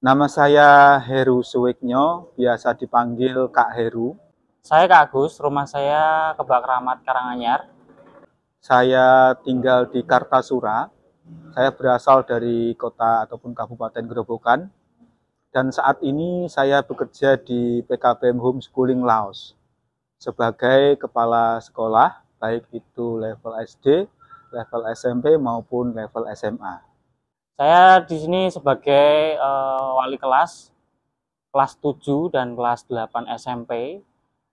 Nama saya Heru Suwiknyo, biasa dipanggil Kak Heru. Saya Kak Agus, rumah saya Kebak Keramat Karanganyar. Saya tinggal di Kartasura. Saya berasal dari kota ataupun Kabupaten Grobogan. Dan saat ini saya bekerja di PKBM Homeschooling Laos sebagai kepala sekolah, baik itu level SD, level SMP maupun level SMA. Saya di sini sebagai wali kelas 7 dan kelas 8 SMP.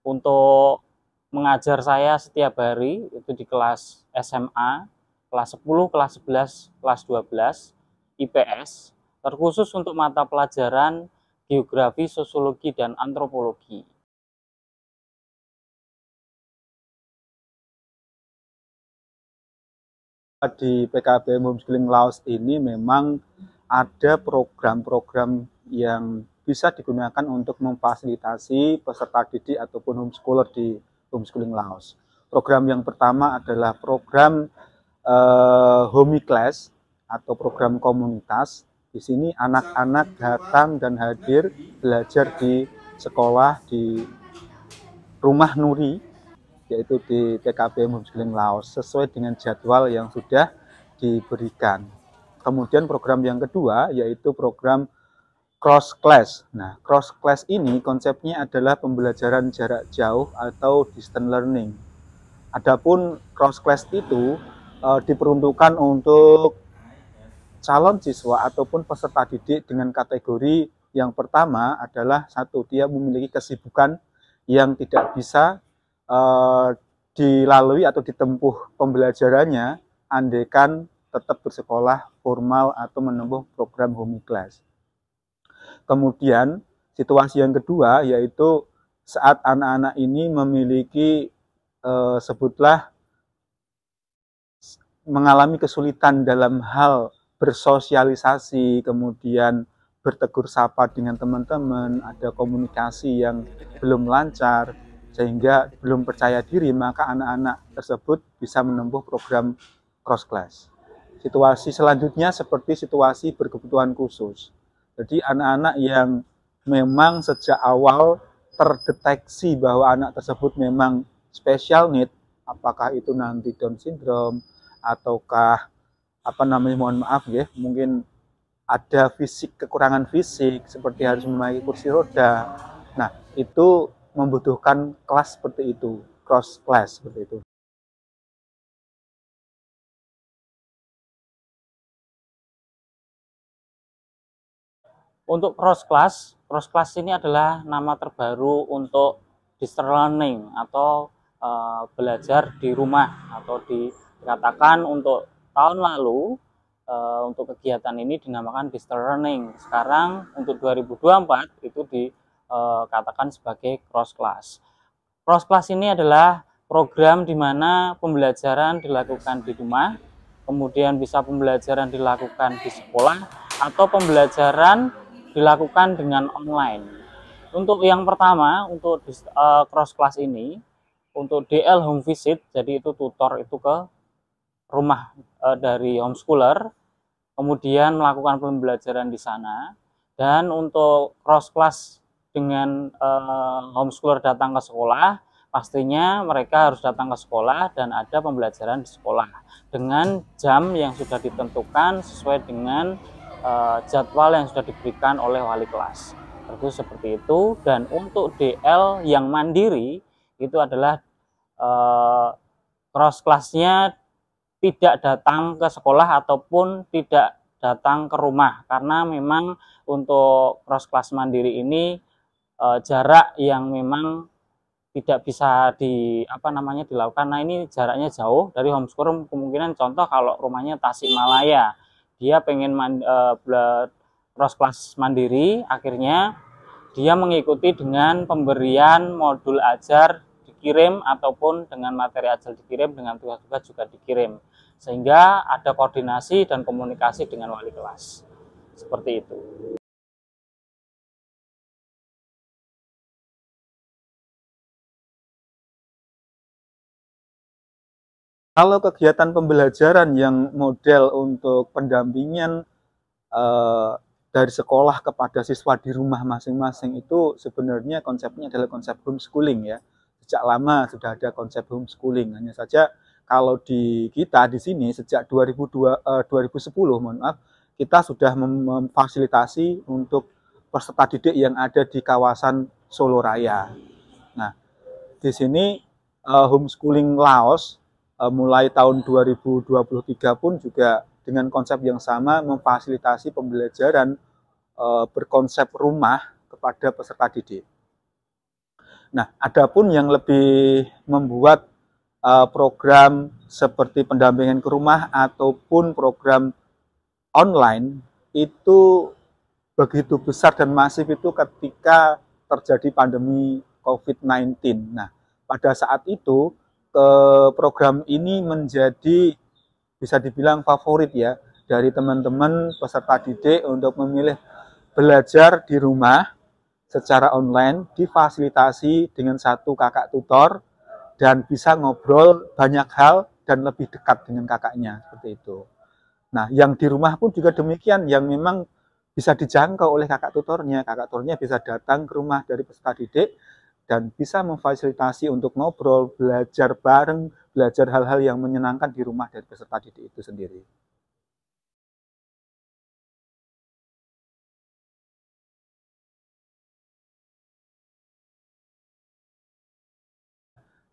Untuk mengajar saya setiap hari itu di kelas SMA, kelas 10, kelas 11, kelas 12, IPS, terkhusus untuk mata pelajaran geografi, sosiologi, dan antropologi. Di PKBM Homeschooling Laos ini memang ada program-program yang bisa digunakan untuk memfasilitasi peserta didik ataupun homeschooler di Homeschooling Laos. Program yang pertama adalah program Homey Class atau program komunitas. Di sini anak-anak datang dan hadir belajar di sekolah di Rumah Nuri, yaitu di PKBM Homeschooling Laos, sesuai dengan jadwal yang sudah diberikan. Kemudian program yang kedua yaitu program cross class. Nah, cross class ini konsepnya adalah pembelajaran jarak jauh atau distance learning. Adapun cross class itu diperuntukkan untuk calon siswa ataupun peserta didik dengan kategori yang pertama adalah satu, dia memiliki kesibukan yang tidak bisa dilalui atau ditempuh pembelajarannya andaikan tetap bersekolah formal atau menempuh program Homey Class. Kemudian situasi yang kedua yaitu saat anak-anak ini memiliki sebutlah mengalami kesulitan dalam hal bersosialisasi, kemudian bertegur sapa dengan teman-teman, ada komunikasi yang belum lancar, sehingga belum percaya diri, maka anak-anak tersebut bisa menempuh program cross class. Situasi selanjutnya seperti situasi berkebutuhan khusus. Jadi anak-anak yang memang sejak awal terdeteksi bahwa anak tersebut memang special need, apakah itu nanti Down syndrome ataukah mohon maaf ya, mungkin ada kekurangan fisik seperti harus memakai kursi roda. Nah, itu membutuhkan kelas seperti itu, cross class seperti itu. Untuk cross class ini adalah nama terbaru untuk distance learning atau belajar di rumah, atau dikatakan untuk tahun lalu untuk kegiatan ini dinamakan distance learning. Sekarang untuk 2024 itu dikatakan sebagai cross class. Cross class ini adalah program di mana pembelajaran dilakukan di rumah, kemudian bisa pembelajaran dilakukan di sekolah, atau pembelajaran dilakukan dengan online. Untuk yang pertama, untuk cross class ini, untuk DL home visit, jadi itu tutor itu ke rumah dari homeschooler, kemudian melakukan pembelajaran di sana. Dan untuk cross class dengan homeschooler datang ke sekolah, pastinya mereka harus datang ke sekolah dan ada pembelajaran di sekolah dengan jam yang sudah ditentukan sesuai dengan jadwal yang sudah diberikan oleh wali kelas. Terus seperti itu. Dan untuk DL yang mandiri itu adalah cross class-nya tidak datang ke sekolah ataupun tidak datang ke rumah, karena memang untuk cross class mandiri ini jarak yang memang tidak bisa dilakukan. Nah, ini jaraknya jauh dari homeschooler. Kemungkinan contoh kalau rumahnya Tasikmalaya, dia pengen cross class mandiri, akhirnya dia mengikuti dengan pemberian modul ajar dikirim ataupun dengan materi ajar dikirim, dengan tugas-tugas juga dikirim, sehingga ada koordinasi dan komunikasi dengan wali kelas. Seperti itu. Kalau kegiatan pembelajaran yang model untuk pendampingan dari sekolah kepada siswa di rumah masing-masing itu sebenarnya konsepnya adalah konsep homeschooling ya. Sejak lama sudah ada konsep homeschooling. Hanya saja kalau di kita di sini sejak 2010 mohon maaf, kita sudah memfasilitasi untuk peserta didik yang ada di kawasan Solo Raya. Nah, di sini homeschooling Laos mulai tahun 2023 pun juga dengan konsep yang sama memfasilitasi pembelajaran berkonsep rumah kepada peserta didik. Nah, adapun yang lebih membuat program seperti pendampingan ke rumah ataupun program online itu begitu besar dan masif itu ketika terjadi pandemi COVID-19. Nah, pada saat itu program ini menjadi bisa dibilang favorit ya dari teman-teman peserta didik untuk memilih belajar di rumah secara online, difasilitasi dengan satu kakak tutor dan bisa ngobrol banyak hal dan lebih dekat dengan kakaknya seperti itu. Nah, yang di rumah pun juga demikian, yang memang bisa dijangkau oleh kakak tutornya bisa datang ke rumah dari peserta didik dan bisa memfasilitasi untuk ngobrol, belajar bareng, belajar hal-hal yang menyenangkan di rumah dari peserta didik itu sendiri.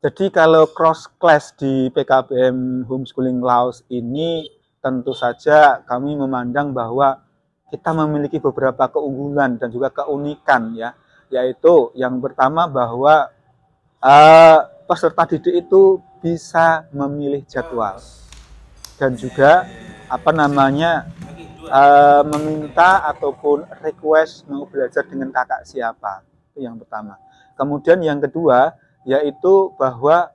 Jadi kalau cross class di PKBM Homeschooling Laos ini tentu saja kami memandang bahwa kita memiliki beberapa keunggulan dan juga keunikan ya, yaitu yang pertama bahwa peserta didik itu bisa memilih jadwal dan juga meminta ataupun request mau belajar dengan kakak siapa, itu yang pertama. Kemudian yang kedua yaitu bahwa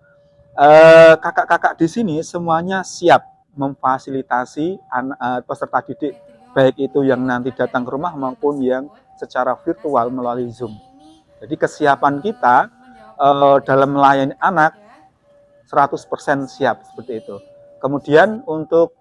kakak-kakak di sini semuanya siap memfasilitasi peserta didik, baik itu yang nanti datang ke rumah maupun yang secara virtual melalui Zoom. Jadi kesiapan kita dalam melayani anak 100% siap seperti itu. Kemudian untuk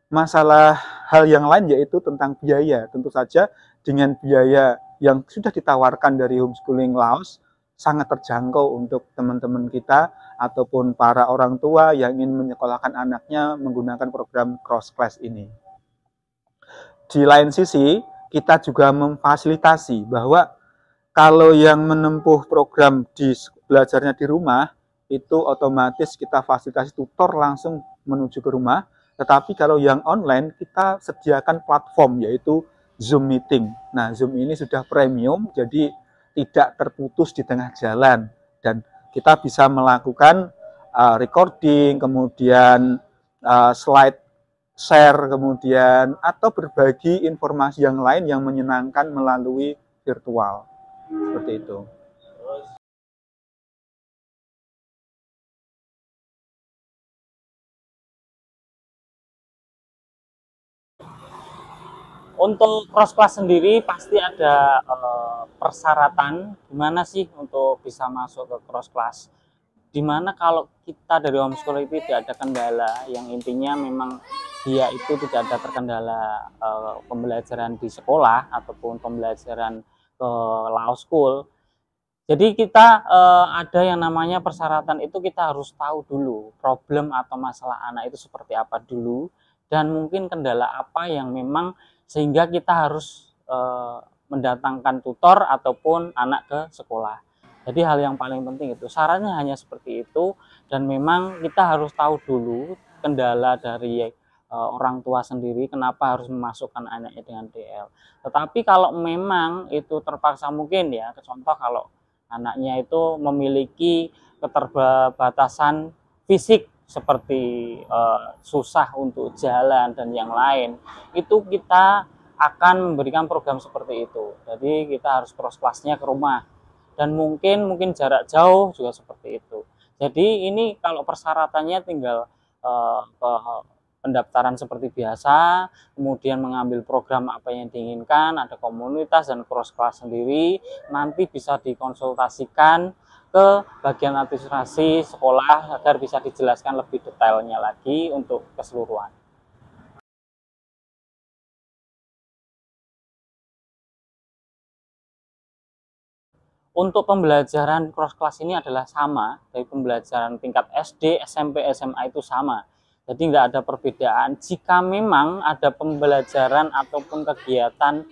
masalah hal yang lain yaitu tentang biaya. Tentu saja dengan biaya yang sudah ditawarkan dari homeschooling Laos sangat terjangkau untuk teman-teman kita ataupun para orang tua yang ingin menyekolahkan anaknya menggunakan program cross class ini. Di lain sisi, kita juga memfasilitasi bahwa kalau yang menempuh program belajarnya di rumah, itu otomatis kita fasilitasi tutor langsung menuju ke rumah. Tetapi kalau yang online, kita sediakan platform, yaitu Zoom Meeting. Nah, Zoom ini sudah premium, jadi tidak terputus di tengah jalan. Dan kita bisa melakukan recording, kemudian slide share, kemudian atau berbagi informasi yang lain yang menyenangkan melalui virtual. Seperti itu. Untuk cross class sendiri pasti ada persyaratan gimana sih untuk bisa masuk ke cross class. Dimana kalau kita dari homeschool itu tidak ada kendala, yang intinya memang dia itu tidak ada terkendala pembelajaran di sekolah ataupun pembelajaran ke Laos School. Jadi kita ada yang namanya persyaratan itu kita harus tahu dulu problem atau masalah anak itu seperti apa dulu dan mungkin kendala apa yang memang sehingga kita harus mendatangkan tutor ataupun anak ke sekolah. Jadi hal yang paling penting itu sarannya hanya seperti itu dan memang kita harus tahu dulu kendala dari orang tua sendiri kenapa harus memasukkan anaknya dengan DL. Tetapi kalau memang itu terpaksa mungkin ya, contoh kalau anaknya itu memiliki keterbatasan fisik seperti susah untuk jalan dan yang lain, itu kita akan memberikan program seperti itu. Jadi kita harus cross class-nya ke rumah dan mungkin jarak jauh juga seperti itu. Jadi ini kalau persyaratannya tinggal ke pendaftaran seperti biasa, kemudian mengambil program apa yang diinginkan, ada komunitas dan cross class sendiri, nanti bisa dikonsultasikan ke bagian administrasi sekolah agar bisa dijelaskan lebih detailnya lagi untuk keseluruhan. Untuk pembelajaran cross class ini adalah sama, dari pembelajaran tingkat SD, SMP, SMA itu sama. Jadi nggak ada perbedaan. Jika memang ada pembelajaran ataupun kegiatan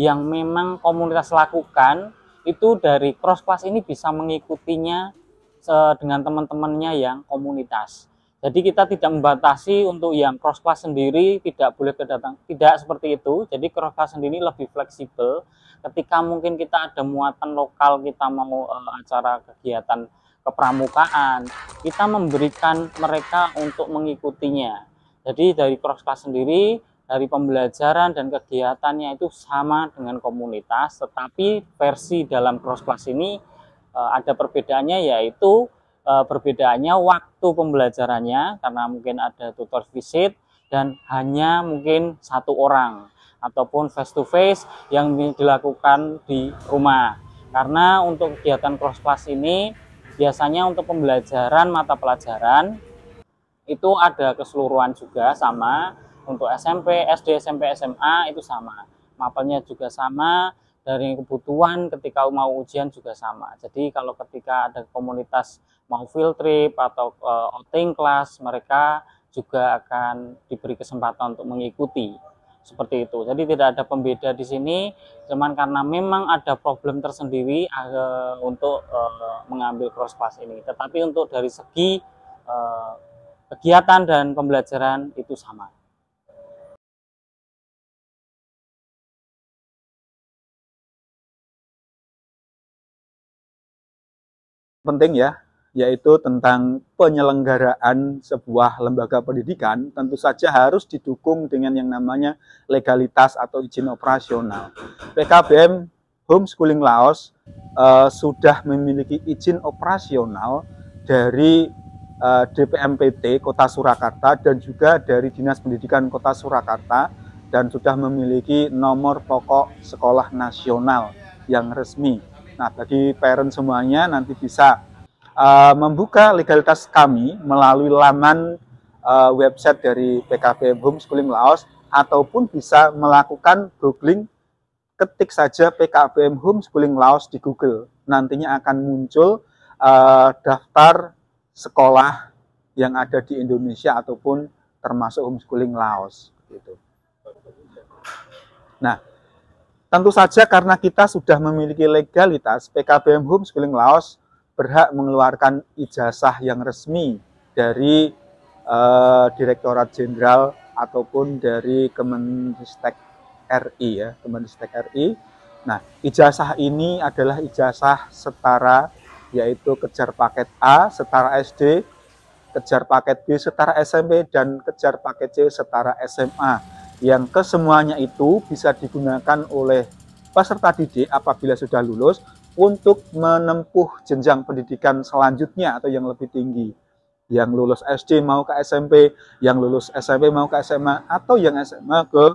yang memang komunitas lakukan, itu dari cross class ini bisa mengikutinya dengan teman-temannya yang komunitas. Jadi kita tidak membatasi untuk yang cross class sendiri tidak boleh kedatang, tidak seperti itu. Jadi cross class sendiri lebih fleksibel. Ketika mungkin kita ada muatan lokal, kita mau acara kegiatan kepramukaan, kita memberikan mereka untuk mengikutinya. Jadi dari cross class sendiri, dari pembelajaran dan kegiatannya itu sama dengan komunitas, tetapi versi dalam cross class ini ada perbedaannya, yaitu perbedaannya waktu pembelajarannya, karena mungkin ada tutor visit dan hanya mungkin 1 orang, ataupun face to face yang dilakukan di rumah. Karena untuk kegiatan cross class ini biasanya untuk pembelajaran mata pelajaran itu ada keseluruhan juga sama, untuk SMP, SD, SMP, SMA itu sama, mapelnya juga sama, dari kebutuhan ketika mau ujian juga sama. Jadi kalau ketika ada komunitas mau field trip atau outing kelas, mereka juga akan diberi kesempatan untuk mengikuti. Seperti itu. Jadi tidak ada pembeda di sini, cuman karena memang ada problem tersendiri untuk mengambil cross class ini. Tetapi untuk dari segi kegiatan dan pembelajaran itu sama. Penting ya, yaitu tentang penyelenggaraan sebuah lembaga pendidikan tentu saja harus didukung dengan yang namanya legalitas atau izin operasional. PKBM Homeschooling Laos sudah memiliki izin operasional dari DPMPT Kota Surakarta dan juga dari Dinas Pendidikan Kota Surakarta, dan sudah memiliki nomor pokok sekolah nasional yang resmi. Nah, bagi parent semuanya nanti bisa membuka legalitas kami melalui laman website dari PKBM Homeschooling Laos, ataupun bisa melakukan googling, ketik saja PKBM Homeschooling Laos di Google. Nantinya akan muncul daftar sekolah yang ada di Indonesia ataupun termasuk Homeschooling Laos gitu. Nah, tentu saja karena kita sudah memiliki legalitas, PKBM Homeschooling Laos berhak mengeluarkan ijazah yang resmi dari Direktorat Jenderal ataupun dari Kemenristek RI ya, Kemenristek RI. Nah, ijazah ini adalah ijazah setara, yaitu kejar paket A setara SD, kejar paket B setara SMP, dan kejar paket C setara SMA. Yang kesemuanya itu bisa digunakan oleh peserta didik apabila sudah lulus untuk menempuh jenjang pendidikan selanjutnya atau yang lebih tinggi. Yang lulus SD mau ke SMP, yang lulus SMP mau ke SMA, atau yang SMA ke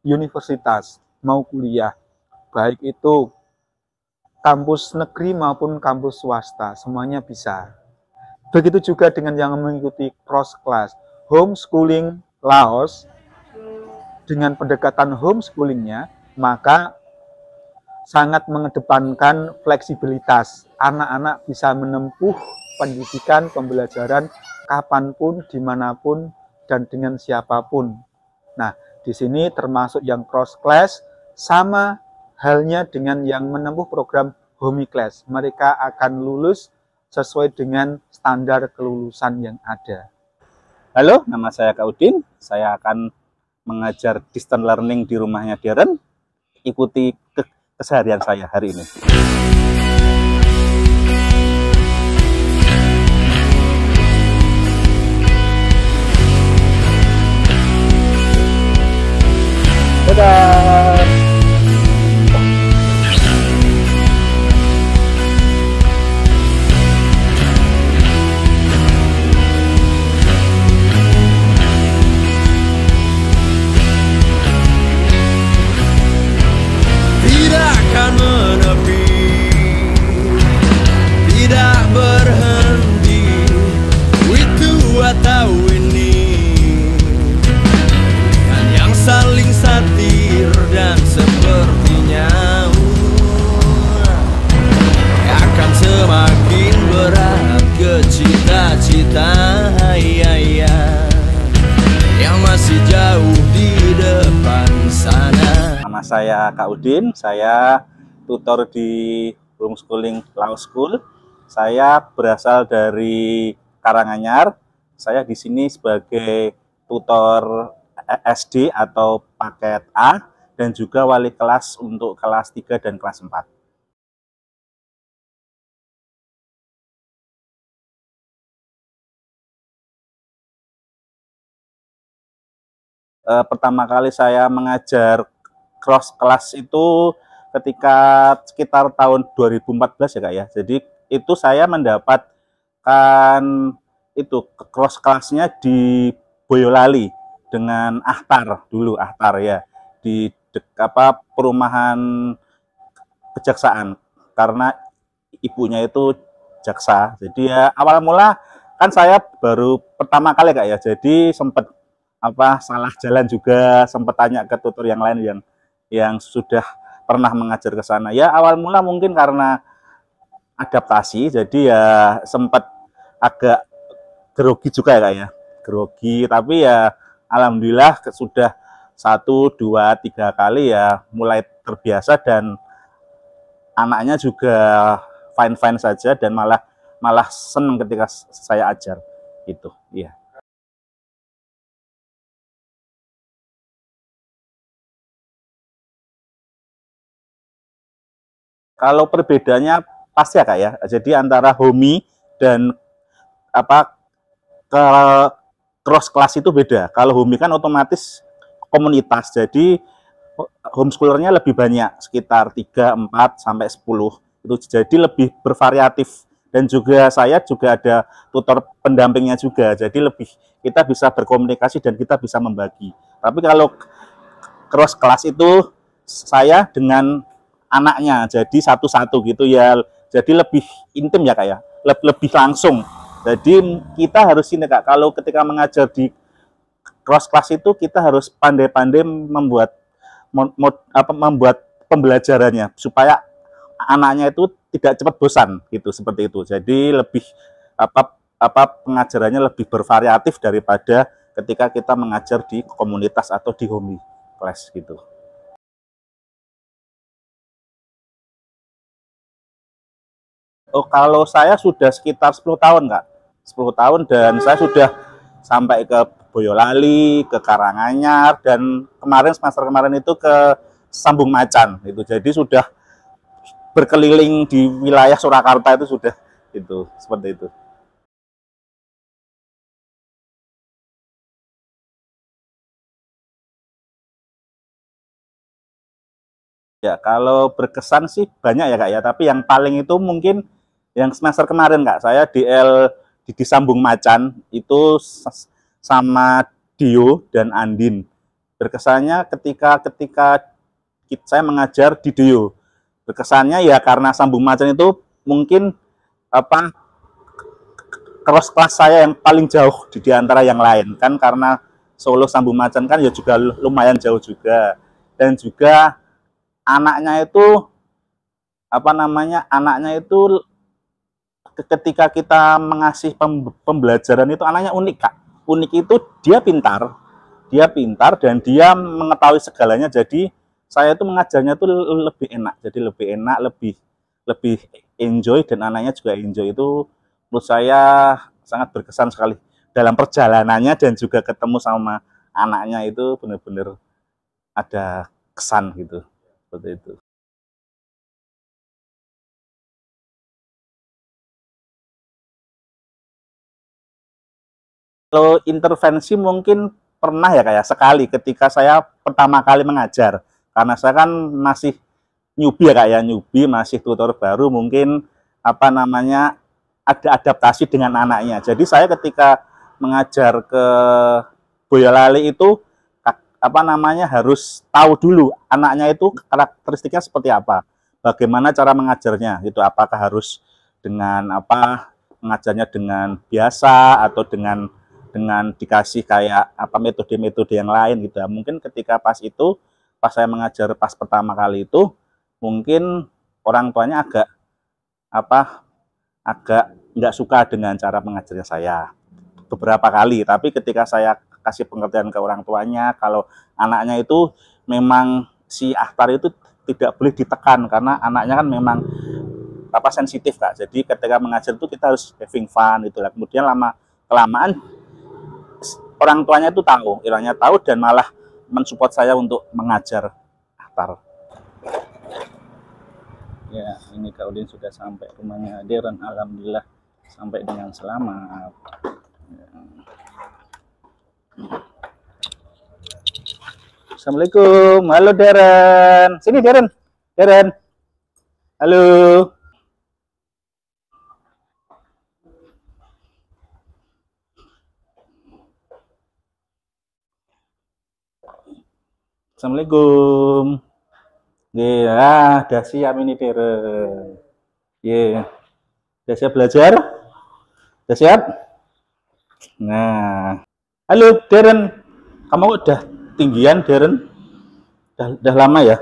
universitas, mau kuliah. Baik itu kampus negeri maupun kampus swasta, semuanya bisa. Begitu juga dengan yang mengikuti cross class. Homeschooling Laos, dengan pendekatan homeschoolingnya, maka sangat mengedepankan fleksibilitas. Anak-anak bisa menempuh pendidikan, pembelajaran kapanpun, dimanapun, dan dengan siapapun. Nah, di sini termasuk yang cross class, sama halnya dengan yang menempuh program Homey Class. Mereka akan lulus sesuai dengan standar kelulusan yang ada. Halo, nama saya Kak Udin. Saya akan mengajar distance learning di rumahnya Darren. Ikuti keseharian saya hari ini. Dadah! saya Kak Udin, saya tutor di Homeschooling Law School. Saya berasal dari Karanganyar. Saya di sini sebagai tutor SD atau paket A dan juga wali kelas untuk kelas 3 dan kelas 4. Pertama kali saya mengajar cross kelas itu ketika sekitar tahun 2014 ya Kak ya. Jadi itu saya mendapatkan itu cross kelasnya di Boyolali dengan Ahtar dulu, Ahtar ya, di perumahan kejaksaan, karena ibunya itu jaksa. Jadi ya awal mula kan saya baru pertama kali Kak ya. Jadi sempat salah jalan juga, sempat tanya ke tutor yang lain yang sudah pernah mengajar ke sana. Ya awal mula mungkin karena adaptasi, jadi ya sempat agak grogi juga ya Kak ya, grogi. Tapi ya alhamdulillah sudah 1, 2, 3 kali ya mulai terbiasa, dan anaknya juga fine-fine saja, dan malah senang ketika saya ajar gitu. Iya. Kalau perbedaannya pasti ya Kak ya. Jadi antara homi dan ke cross kelas itu beda. Kalau homi kan otomatis komunitas. Jadi homeschoolernya lebih banyak, sekitar 3, 4 sampai 10. Itu jadi lebih bervariatif, dan juga saya juga ada tutor pendampingnya juga. Jadi lebih kita bisa berkomunikasi dan kita bisa membagi. Tapi kalau cross kelas itu saya dengan anaknya, jadi satu-satu gitu ya, jadi lebih intim ya Kak ya, lebih langsung. Jadi kita harus ini Kak, kalau ketika mengajar di cross class itu kita harus pandai-pandai membuat pembelajarannya supaya anaknya itu tidak cepat bosan gitu, seperti itu. Jadi lebih pengajarannya lebih bervariatif daripada ketika kita mengajar di komunitas atau di home class gitu. Oh, kalau saya sudah sekitar 10 tahun, Kak. 10 tahun, dan saya sudah sampai ke Boyolali, ke Karanganyar, dan semester kemarin itu ke Sambung Macan. Itu jadi sudah berkeliling di wilayah Surakarta, itu sudah itu seperti itu. Ya, kalau berkesan sih banyak ya Kak ya, tapi yang paling itu mungkin yang semester kemarin Kak, saya di Sambung Macan itu sama Dio dan Andin. Berkesannya ketika saya mengajar di Dio. Berkesannya ya karena Sambung Macan itu mungkin cross kelas saya yang paling jauh di antara yang lain, kan karena Solo Sambung Macan kan ya juga lumayan jauh juga, dan juga anaknya itu ketika kita mengasih pembelajaran itu anaknya unik Kak. Unik itu dia pintar dan dia mengetahui segalanya. Jadi saya itu mengajarnya itu lebih enak, lebih enjoy, dan anaknya juga enjoy. Itu menurut saya sangat berkesan sekali dalam perjalanannya, dan juga ketemu sama anaknya itu benar-benar ada kesan gitu. Seperti itu. Kalau intervensi mungkin pernah ya kayak sekali ketika saya pertama kali mengajar, karena saya kan masih newbie ya kayak newbie, masih tutor baru, mungkin ada adaptasi dengan anaknya. Jadi saya ketika mengajar ke Boyolali itu harus tahu dulu anaknya itu karakteristiknya seperti apa, bagaimana cara mengajarnya gitu, apakah harus dengan mengajarnya dengan biasa atau dengan dikasih kayak metode-metode yang lain gitu. Mungkin ketika pas saya mengajar pas pertama kali itu, mungkin orang tuanya agak nggak suka dengan cara mengajarnya saya beberapa kali. Tapi ketika saya kasih pengertian ke orang tuanya kalau anaknya itu memang si aktar itu tidak boleh ditekan karena anaknya kan memang sensitif Kak. Jadi ketika mengajar itu kita harus having fun gitu lah. Kemudian lama kelamaan orang tuanya itu tahu, ilangnya tahu dan malah mensupport saya untuk mengajar aktar. Ya, ini Kak Udin sudah sampai rumahnya Deren, alhamdulillah sampai dengan selamat. Assalamualaikum, halo Deren. Sini Deren, Deren. Halo. Assalamualaikum. Ya, udah siap ini Deren. Ya, udah siap belajar? Udah siap? Nah, halo Deren. Kamu udah tinggian Deren? Udah lama ya?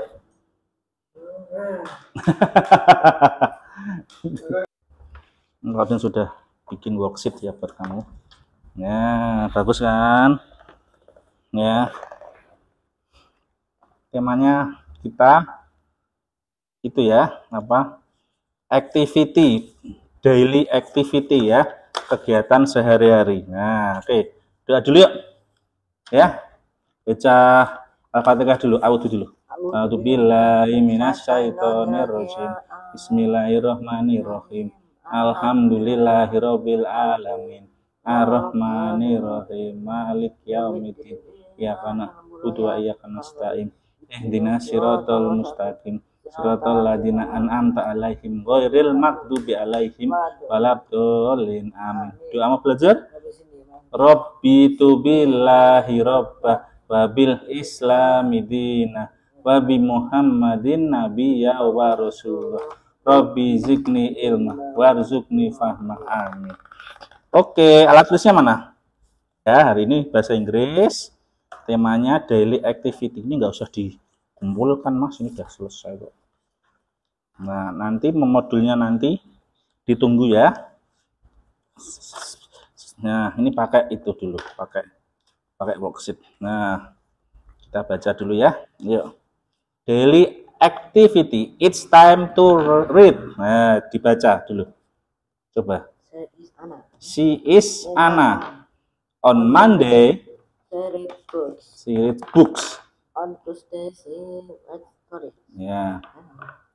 Kalian sudah bikin worksheet ya buat kamu. Ya, bagus kan? Ya. Temanya kita itu ya, apa? Activity, daily activity ya, kegiatan sehari-hari. Nah, oke. Doa dulu yuk. Ya. Baca Al-Fatihah dulu, auzu dulu. A'udzubillahi minasyaitonirrajim. Bismillahirrahmanirrahim. Alhamdulillahirabbil alamin. Arrahmanirrahim. Maliki yaumiddin. Iyyaka na'budu wa iyyaka nasta'in. Ihdinas siratal mustaqim. Siratal ladzina an'amta 'alaihim ghairil maghdubi 'alaihim waladdallin. Amin. Doa mau belajar? Rabbi tubillahi rabbah wabil islami dina wabi muhammadin nabiyya wa rasulullah. Rabbi zidni ilma warzuqni fahma. Amin. Oke, alat tulisnya mana? Ya, hari ini bahasa Inggris. Temanya daily activity. Ini nggak usah dikumpulkan Mas, ini udah selesai kok. Nah, nanti memodulnya nanti ditunggu ya. Nah, ini pakai itu dulu, pakai worksheet. Nah, kita baca dulu ya. Yuk. Daily activity. It's time to read. Nah, dibaca dulu. Coba. She is Anna. On Monday, she read books. On Tuesday, she read story. Ya.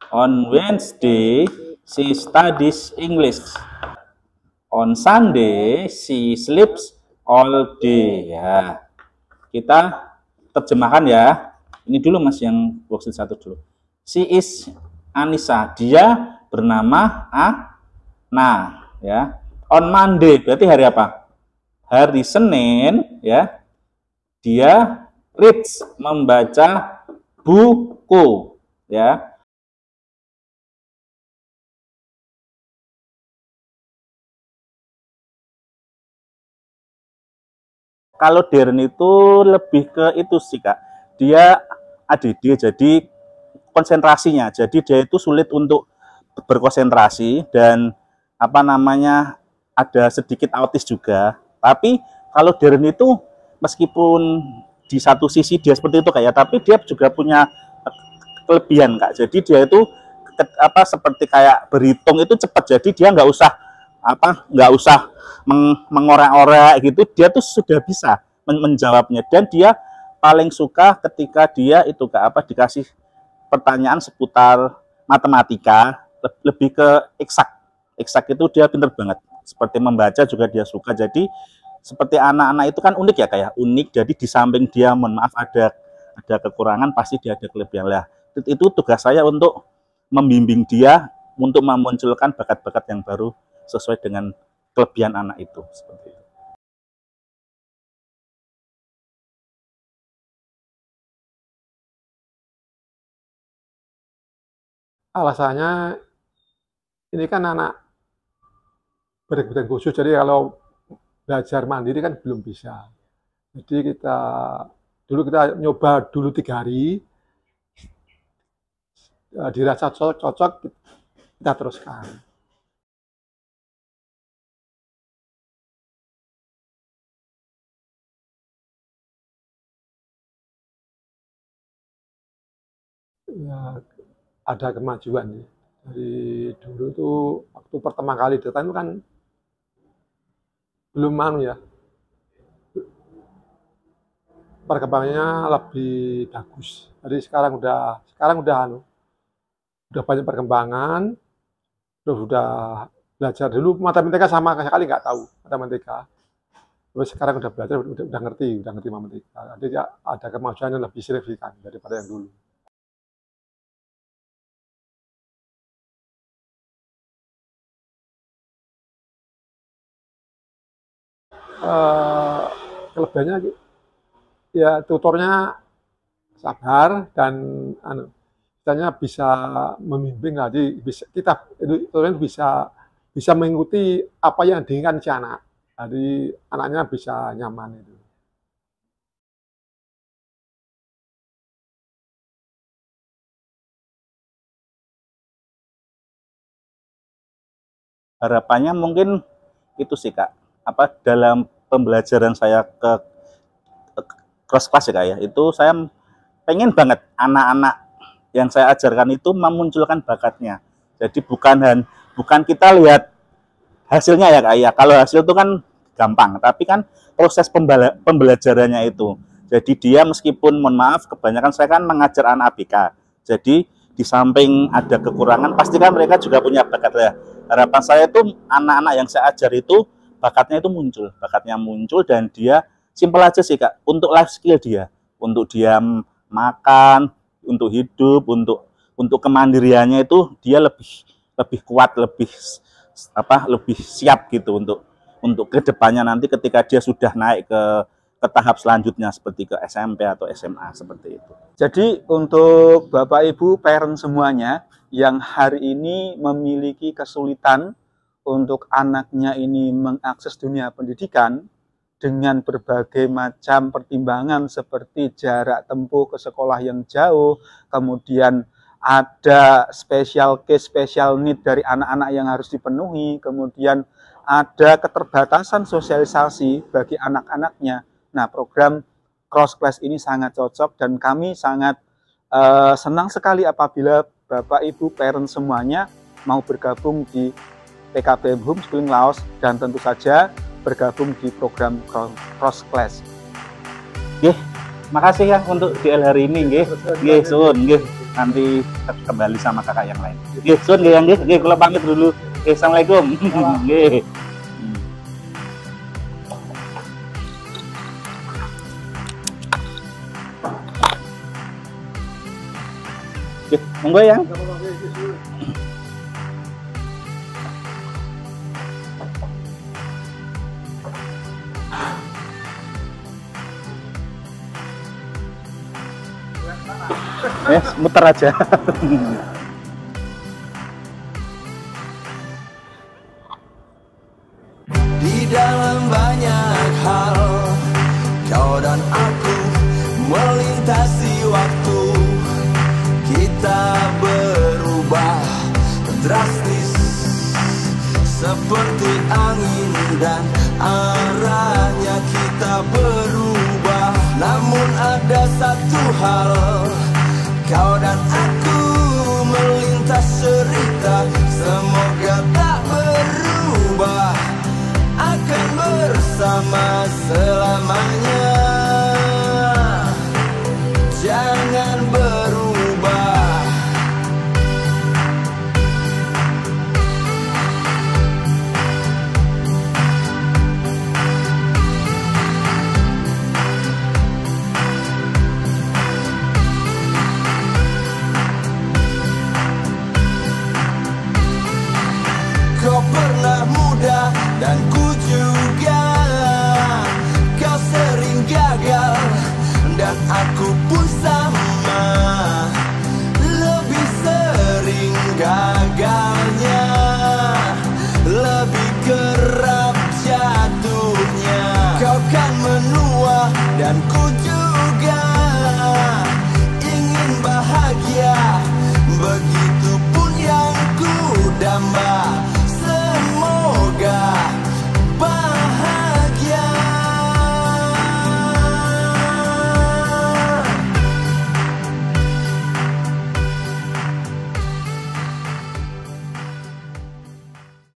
On Wednesday, she studies English. On Sunday, she sleeps all day. Ya. Kita terjemahkan ya. Ini dulu Mas yang worksheet 1 dulu. She is Anissa. Dia bernama Ana, ya. On Monday berarti hari apa? Hari Senin, ya. Dia reads, membaca buku, ya. Kalau Deren itu lebih ke itu sih Kak. Dia ADD, jadi konsentrasinya. Jadi dia itu sulit untuk berkonsentrasi dan apa namanya ada sedikit autis juga. Tapi kalau Deren itu meskipun di satu sisi dia seperti itu kayak, tapi dia juga punya kelebihan Kak. Jadi dia itu seperti kayak berhitung itu cepat. Jadi dia nggak usah mengorek-orek gitu, dia tuh sudah bisa menjawabnya. Dan dia paling suka ketika dia itu dikasih pertanyaan seputar matematika, lebih ke eksak itu dia pinter banget. Seperti membaca juga dia suka. Jadi seperti anak-anak itu kan unik ya, kayak unik. Jadi di samping dia mohon maaf ada kekurangan, pasti dia ada kelebihan lah. Itu tugas saya untuk membimbing dia untuk memunculkan bakat-bakat yang baru sesuai dengan kelebihan anak itu, seperti itu. Alasannya ini kan anak berkebutuhan khusus, jadi kalau belajar mandiri kan belum bisa. Jadi kita nyoba dulu 3 hari, dirasa cocok kita teruskan. ya ada kemajuan ya. Dari dulu tuh waktu pertama kali datang itu kan belum ya, perkembangannya lebih bagus. Jadi sekarang udah udah banyak perkembangan, terus udah belajar. Dulu matematika sama sekali nggak tahu matematika. Terus sekarang udah belajar, udah ngerti matematika. Jadi ada kemajuan yang lebih signifikan daripada yang dulu. Kelebihannya ya tutornya sabar dan misalnya bisa membimbing, jadi tutornya bisa mengikuti apa yang diinginkan si anak. Jadi anaknya bisa nyaman itu. Harapannya mungkin itu sih Kak, apa dalam pembelajaran saya ke cross class ya Kak ya, itu saya pengen banget anak-anak yang saya ajarkan itu memunculkan bakatnya. Jadi bukan kita lihat hasilnya ya Kak ya, kalau hasil itu kan gampang, tapi kan proses pembelajarannya itu. Jadi dia meskipun, mohon maaf, kebanyakan saya kan mengajar anak ABK, jadi di samping ada kekurangan, pastikan mereka juga punya bakat ya. Harapan saya itu anak-anak yang saya ajar itu bakatnya muncul dan dia simpel aja sih Kak, untuk life skill dia, untuk dia makan, untuk hidup, untuk kemandiriannya itu dia lebih kuat, lebih siap gitu untuk kedepannya nanti ketika dia sudah naik ke tahap selanjutnya seperti ke SMP atau SMA seperti itu. Jadi untuk Bapak Ibu parent semuanya yang hari ini memiliki kesulitan untuk anaknya ini mengakses dunia pendidikan dengan berbagai macam pertimbangan seperti jarak tempuh ke sekolah yang jauh, kemudian ada special case, special need dari anak-anak yang harus dipenuhi, kemudian ada keterbatasan sosialisasi bagi anak-anaknya. Nah, program Cross Class ini sangat cocok dan kami sangat senang sekali apabila Bapak Ibu parent semuanya mau bergabung di PKBM Homeschooling Laos dan tentu saja bergabung di program Cross Class. Nggih, makasih ya untuk DL hari ini nggih. Nggih, sun nggih. Nanti kembali sama kakak yang lain. Nggih, sun nggih, nggih, kula pamit dulu. Assalamualaikum. Nggih. Monggo ya. Muter aja. Di dalam banyak hal, kau dan aku melintasi waktu. Kita berubah drastis seperti angin dan arahnya kita berubah. Namun ada satu hal